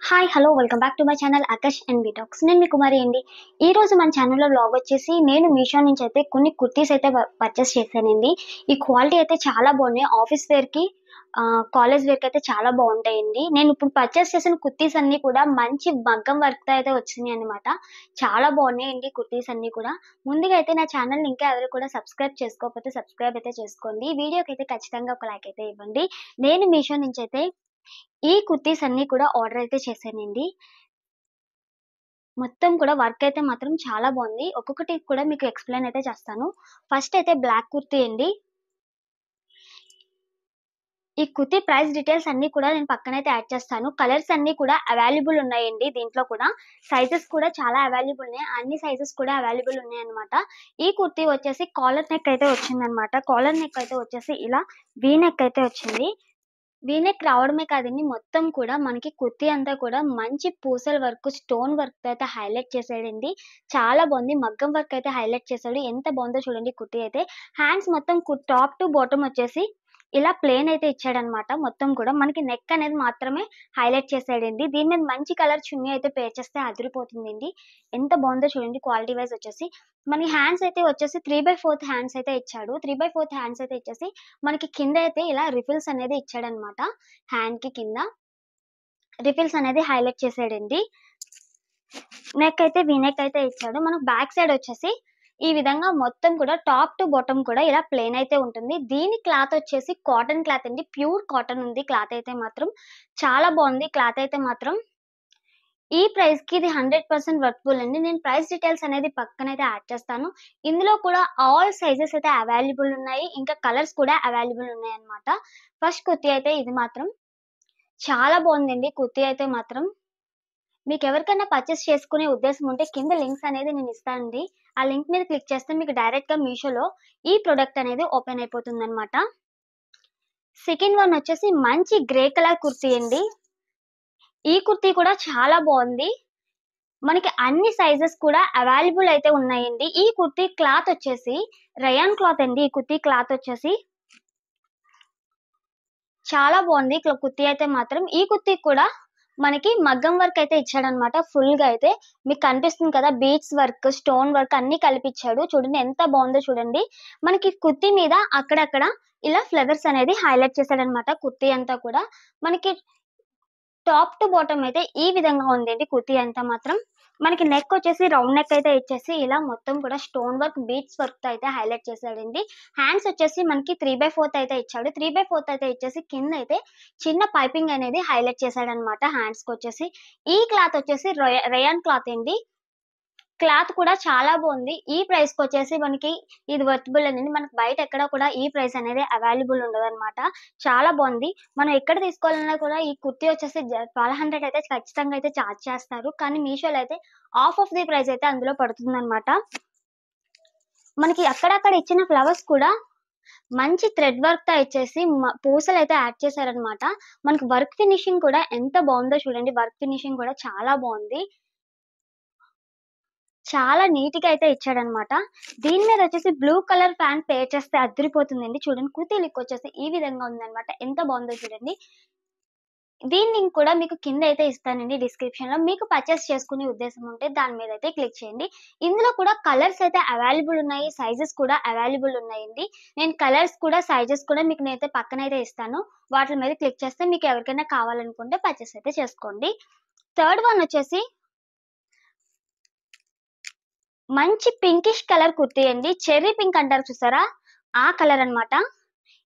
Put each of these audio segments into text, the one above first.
Hi hello welcome back to my channel Akash and బీటాక్స్. నేను మీ కుమారి అండి. ఈ రోజు మన ఛానల్లో వ్లాగ్ వచ్చేసి నేను మీషో నుంచి అయితే కొన్ని కుర్తీస్ అయితే పర్చేస్ చేశానండి. ఈ క్వాలిటీ అయితే చాలా బాగున్నాయి. ఆఫీస్ వేర్కి కాలేజ్ వేర్కి అయితే చాలా బాగుంటాయండి. నేను ఇప్పుడు పర్చేస్ చేసిన కుర్తీస్ అన్ని కూడా మంచి మగ్గం వర్క్తో అయితే వచ్చినాయి అనమాట. చాలా బాగున్నాయండి కుర్తీస్ అన్ని కూడా. ముందుగా అయితే నా ఛానల్ ఇంకా ఎవరు కూడా సబ్స్క్రైబ్ చేసుకోకపోతే సబ్స్క్రైబ్ అయితే చేసుకోండి. ఈ వీడియోకి అయితే ఖచ్చితంగా ఒక లైక్ అయితే ఇవ్వండి. నేను మీషో నుంచి అయితే ఈ కుర్తీస్ అన్ని కూడా ఆర్డర్ అయితే చేశానండి. మొత్తం కూడా వర్క్ అయితే మాత్రం చాలా బాగుంది. ఒక్కొక్కటి కూడా మీకు ఎక్స్‌ప్లెయిన్ అయితే చేస్తాను. ఫస్ట్ అయితే బ్లాక్ కుర్తీ అండి. ఈ కుర్తీ ప్రైస్ డీటెయిల్స్ అన్నీ కూడా నేను పక్కనైతే యాడ్ చేస్తాను. కలర్స్ అన్నీ కూడా అవైలబుల్ ఉన్నాయండి దీంట్లో కూడా. సైజెస్ కూడా చాలా అవైలబుల్ ఉన్నాయి. అన్ని సైజెస్ కూడా అవైలబుల్ ఉన్నాయన్నమాట. ఈ కుర్తీ వచ్చేసి కాలర్ నెక్ అయితే వచ్చిందన్నమాట. కాలర్ నెక్ అయితే వచ్చేసి ఇలా వీ నెక్ అయితే వచ్చింది. వీనెక్ రావడమే కాదండి, మొత్తం కూడా మనకి కుర్తీ అంతా కూడా మంచి పూసల వర్క్, స్టోన్ వర్క్‌తో అయితే హైలైట్ చేసాడండి. చాలా బాగుంది. మగ్గం వర్క్ అయితే హైలైట్ చేసాడు. ఎంత బాగుందో చూడండి కుర్తీ అయితే. హ్యాండ్స్ మొత్తం టాప్ టు బాటమ్ వచ్చేసి ఇలా ప్లెయిన్ అయితే ఇచ్చాడనమాట. మొత్తం కూడా మనకి నెక్ అనేది మాత్రమే హైలైట్ చేసాడండి. దీని మీద మంచి కలర్ చున్నీ అయితే పేర్ చేస్తే అదిరిపోతుందండి. ఎంత బాగుందో చూడండి క్వాలిటీ వైస్ వచ్చేసి. మనకి హ్యాండ్స్ అయితే వచ్చేసి 3/4 హ్యాండ్స్ అయితే ఇచ్చాడు. 3/4 హ్యాండ్స్ అయితే ఇచ్చేసి మనకి కింద అయితే ఇలా రిఫిల్స్ అనేది ఇచ్చాడనమాట. హ్యాండ్‌కి కింద రిఫిల్స్ అనేది హైలైట్ చేసాడండి. నెక్ అయితే వీ నెక్ అయితే ఇచ్చాడు. మనకు బ్యాక్ సైడ్ వచ్చేసి ఈ విధంగా మొత్తం కూడా టాప్ టు బాటమ్ కూడా ఇలా ప్లెయిన్ అయితే ఉంటుంది. దీని క్లాత్ వచ్చేసి కాటన్ క్లాత్ అండి. ప్యూర్ కాటన్ ఉంది క్లాత్ అయితే మాత్రం. చాలా బాగుంది క్లాత్ అయితే మాత్రం. ఈ ప్రైస్‌కి ఇది 100% వర్త్‌బుల్ అండి. నేను ప్రైస్ డీటెయిల్స్ అనేది పక్కనైతే యాడ్ చేస్తాను. ఇందులో కూడా ఆల్ సైజెస్ అయితే అవైలబుల్ ఉన్నాయి. ఇంకా కలర్స్ కూడా అవైలబుల్ ఉన్నాయన్నమాట. ఫస్ట్ కుర్తీ అయితే ఇది మాత్రం చాలా బాగుందండి కుర్తీ అయితే మాత్రం. మీకెవరికైనా పర్చేస్ చేసుకునే ఉద్దేశం ఉంటే కింద లింక్స్ అనేది నేను ఇస్తానండి. ఆ లింక్ మీద క్లిక్ చేస్తే మీకు డైరెక్ట్‌గా మీషోలో ఈ ప్రొడక్ట్ అనేది ఓపెన్ అయిపోతుందన్నమాట. సెకండ్ వన్ వచ్చేసి మంచి గ్రే కలర్ కుర్తీ అండి. ఈ కుర్తీ కూడా చాలా బాగుంది. మనకి అన్ని సైజెస్ కూడా అవైలబుల్ అయితే ఉన్నాయండి. ఈ కుర్తీ క్లాత్ వచ్చేసి రయాన్ క్లాత్ అండి. ఈ కుర్తీ క్లాత్ వచ్చేసి చాలా బాగుంది కుర్తీ అయితే మాత్రం. ఈ కుర్తీ కూడా మనకి మగ్గం వర్క్ అయితే ఇచ్చాడనమాట. ఫుల్‌గా అయితే మీకు కనిపిస్తుంది కదా, బీడ్స్ వర్క్, స్టోన్ వర్క్ అన్నీ కలిపిచ్చాడు. చూడండి ఎంత బాగుందో చూడండి. మనకి కుర్తీ మీద అక్కడక్కడ ఇలా ఫ్లవర్స్ అనేది హైలైట్ చేశాడనమాట. కుర్తీ అంతా కూడా మనకి టాప్ టు బాటమ్ అయితే ఈ విధంగా ఉందండి కుర్తీ అంతా మాత్రం. మనకి నెక్ వచ్చేసి రౌండ్ నెక్ అయితే ఇచ్చేసి ఇలా మొత్తం కూడా స్టోన్ వర్క్, బీడ్స్ వర్క్‌తో అయితే హైలైట్ చేశాడండి. హ్యాండ్స్ వచ్చేసి మనకి 3/4 అయితే ఇచ్చాడు. 3/4 అయితే ఇచ్చేసి కింద అయితే చిన్న పైపింగ్ అనేది హైలైట్ చేశాడనమాట హ్యాండ్స్‌కొచ్చేసి. ఈ క్లాత్ వచ్చేసి రేయాన్ క్లాత్ అండి. క్లాత్ కూడా చాలా బాగుంది. ఈ ప్రైస్‌కొచ్చేసి మనకి ఇది వర్తబుల్ అండి. మనకు బయట ఎక్కడ కూడా ఈ ప్రైస్ అనేది అవైలబుల్ ఉండదనమాట. చాలా బాగుంది. మనం ఎక్కడ తీసుకోవాలన్నా కూడా ఈ కుర్తీ వచ్చేసి 1200 అయితే ఖచ్చితంగా అయితే చార్జ్ చేస్తారు. కానీ మీషోలో అయితే హాఫ్ ఆఫ్ ది ప్రైస్ అయితే అందులో పడుతుందనమాట. మనకి అక్కడక్కడ ఇచ్చిన ఫ్లవర్స్ కూడా మంచి థ్రెడ్ వర్క్‌తో ఇచ్చేసి పూసలైతే యాడ్ చేశారనమాట. మనకి వర్క్ ఫినిషింగ్ కూడా ఎంత బాగుందో చూడండి. వర్క్ ఫినిషింగ్ కూడా చాలా బాగుంది. చాలా నీట్‌గా అయితే ఇచ్చాడనమాట. దీని మీద వచ్చేసి బ్లూ కలర్ ప్యాంట్ పేర్ చేస్తే అదిరిపోతుందండి. చూడండి కుర్తీ లుక్ వచ్చేసి ఈ విధంగా ఉందనమాట. ఎంత బాగుందో చూడండి. దీని లింక్ కూడా మీకు కింద అయితే ఇస్తానండి డిస్క్రిప్షన్‌లో. మీకు పర్చేస్ చేసుకునే ఉద్దేశం ఉంటే దాని మీద అయితే క్లిక్ చేయండి. ఇందులో కూడా కలర్స్ అయితే అవైలబుల్ ఉన్నాయి. సైజెస్ కూడా అవైలబుల్ ఉన్నాయండి. నేను కలర్స్ కూడా, సైజెస్ కూడా మీకు నేనైతే పక్కనైతే ఇస్తాను. వాటి మీద క్లిక్ చేస్తే మీకు ఎవరికైనా కావాలనుకుంటే పర్చేస్ అయితే చేసుకోండి. థర్డ్ వన్ వచ్చేసి మంచి పింకిష్ కలర్ కుర్తీ అండి. చెర్రీ పింక్ అంటారు చూసారా? ఆ కలర్ అన్నమాట.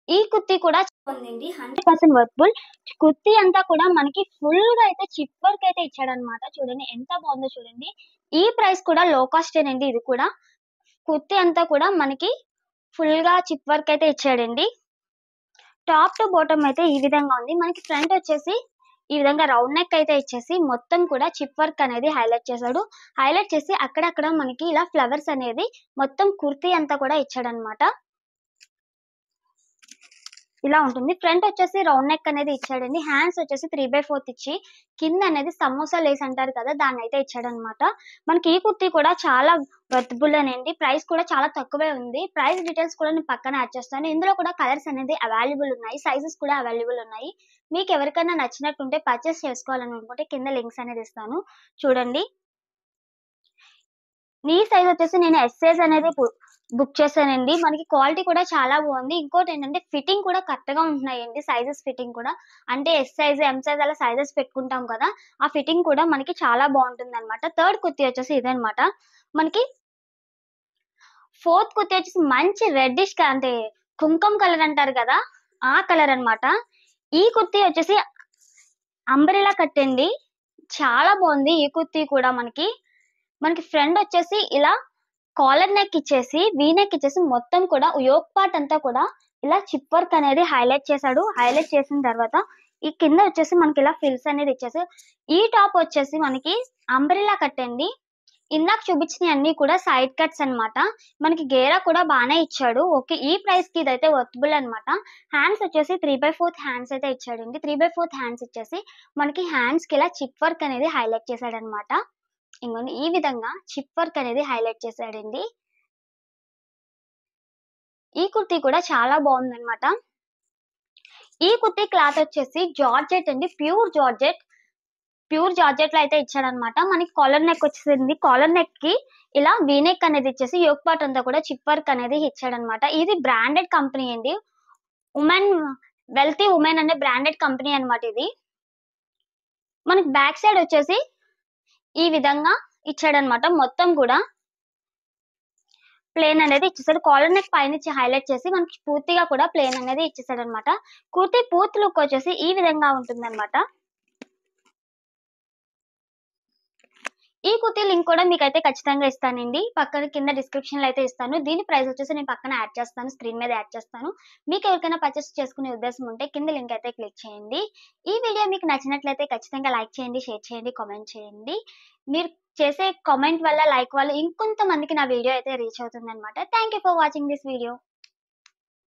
ఈ కుర్తీ కూడా ఉందండి. 100% వర్త్‌బుల్. కుర్తీ అంతా కూడా మనకి ఫుల్‌గా అయితే చిప్ వర్క్ అయితే ఇచ్చాడన్నమాట. చూడండి ఎంత బాగుందో చూడండి. ఈ ప్రైస్ కూడా లో కాస్టేనండి ఇది కూడా. కుర్తీ అంతా కూడా మనకి ఫుల్‌గా చిప్ వర్క్ అయితే ఇచ్చాడండి. టాప్ టు బాటమ్ అయితే ఈ విధంగా ఉంది. మనకి ఫ్రంట్ వచ్చేసి ఈ విధంగా రౌండ్ నెక్ అయితే ఇచ్చేసి మొత్తం కూడా చిప్ వర్క్ అనేది హైలైట్ చేశాడు. హైలైట్ చేసి అక్కడక్కడ మనకి ఇలా ఫ్లవర్స్ అనేది మొత్తం కుర్తీ అంతా కూడా ఇచ్చాడన్నమాట. ఇలా ఉంటుంది. ఫ్రంట్ వచ్చేసి రౌండ్ నెక్ అనేది ఇచ్చాడండి. హ్యాండ్స్ వచ్చేసి 3/4 ఇచ్చి కింద అనేది సమోసా లేస్ అంటారు కదా, దాన్నైతే ఇచ్చాడనమాట. మనకి ఈ కుర్తీ కూడా చాలా వర్తబుల్ అనండి. ప్రైస్ కూడా చాలా తక్కువే ఉంది. ప్రైస్ డీటెయిల్స్ కూడా నేను పక్కన యాడ్ చేస్తాను. ఇందులో కూడా కలర్స్ అనేది అవైలబుల్ ఉన్నాయి. సైజెస్ కూడా అవైలబుల్ ఉన్నాయి. మీకు ఎవరికైనా నచ్చినట్టుంటే పర్చేస్ చేసుకోవాలని అనుకుంటే కింద లింక్స్ అనేది ఇస్తాను, చూడండి. నీ సైజ్ వచ్చేసి నేను ఎస్ సైజ్ అనేది బుక్ చేశానండి. మనకి క్వాలిటీ కూడా చాలా బాగుంది. ఇంకోటి ఏంటంటే ఫిట్టింగ్ కూడా కరెక్ట్ గా ఉంటున్నాయండి. సైజెస్ ఫిట్టింగ్ కూడా అంటే ఎస్ సైజ్, ఎం సైజ్ అలా సైజెస్ పెట్టుకుంటాం కదా, ఆ ఫిట్టింగ్ కూడా మనకి చాలా బాగుంటుంది అనమాట. థర్డ్ కుర్తీ వచ్చేసి ఇదనమాట. మనకి ఫోర్త్ కుర్తీ వచ్చేసి మంచి రెడ్డిష్ అంటే కుంకుమ కలర్ అంటారు కదా, ఆ కలర్ అన్నమాట. ఈ కుర్తీ వచ్చేసి అంబ్రెలా కట్ అండి. చాలా బాగుంది ఈ కుర్తీ కూడా. మనకి ఫ్రంట్ వచ్చేసి ఇలా కాలర్ నెక్ ఇచ్చేసి వీ నెక్ ఇచ్చేసి మొత్తం కూడా యోక్ పార్ట్ అంతా కూడా ఇలా చిప్ వర్క్ అనేది హైలైట్ చేశాడు. హైలైట్ చేసిన తర్వాత ఈ కింద వచ్చేసి మనకి ఇలా ఫిల్స్ అనేది ఇచ్చేసి, ఈ టాప్ వచ్చేసి మనకి అంబ్రెలా కట్ అండి. ఇందాక చూపించిన అన్ని కూడా సైడ్ కట్స్ అన్నమాట. మనకి గేరా కూడా బాగానే ఇచ్చాడు. ఓకే, ఈ ప్రైస్ కి ఇదైతే వర్తబుల్ అన్నమాట. హ్యాండ్స్ వచ్చేసి 3/4 హ్యాండ్స్ అయితే ఇచ్చాడండి. 3/4 హ్యాండ్స్ ఇచ్చేసి మనకి హ్యాండ్స్ కి ఇలా చిప్ వర్క్ అనేది హైలైట్ చేశాడు అనమాట. ఇంకొన్ని ఈ విధంగా చిప్ వర్క్ అనేది హైలైట్ చేశాడండి. ఈ కుర్తీ కూడా చాలా బాగుందన్నమాట. ఈ కుర్తీ క్లాత్ వచ్చేసి జార్జెట్ అండి, ప్యూర్ జార్జెట్ లో అయితే ఇచ్చాడనమాట. మనకి కాలర్ నెక్ వచ్చేసింది. కాలర్ నెక్ కి ఇలా వీనెక్ అనేది ఇచ్చేసి యోక్ పార్ట్ అంతా కూడా చిప్ వర్క్ అనేది ఇచ్చాడనమాట. ఇది బ్రాండెడ్ కంపెనీ అండి. వెల్తీ ఉమెన్ అనే బ్రాండెడ్ కంపెనీ అన్నమాట ఇది. మనకి బ్యాక్ సైడ్ వచ్చేసి ఈ విధంగా ఇచ్చాడనమాట. మొత్తం కూడా ప్లేన్ అనేది ఇచ్చేసాడు. కాలర్ నెక్ పైన ఇచ్చి హైలైట్ చేసి మనకి పూర్తిగా కూడా ప్లేన్ అనేది ఇచ్చేసాడు అనమాట. కుర్తీ పూర్తి లుక్ వచ్చేసి ఈ విధంగా ఉంటుంది అనమాట. ఈ కుర్తీ లింక్ కూడా మీకైతే ఖచ్చితంగా ఇస్తానండి. పక్కన కింద డిస్క్రిప్షన్ లో అయితే ఇస్తాను. దీని ప్రైస్ వచ్చేసి నేను పక్కన యాడ్ చేస్తాను, స్క్రీన్ మీద యాడ్ చేస్తాను. మీకు ఎవరికైనా పర్చేస్ చేసుకునే ఉద్దేశం ఉంటే కింద లింక్ అయితే క్లిక్ చేయండి. ఈ వీడియో మీకు నచ్చినట్లయితే ఖచ్చితంగా లైక్ చేయండి, షేర్ చేయండి, కామెంట్ చేయండి. మీరు చేసే కామెంట్ వల్ల, లైక్ వల్ల ఇంకొంతమందికి నా వీడియో అయితే రీచ్ అవుతుంది అనమాట. Thank you for watching this video.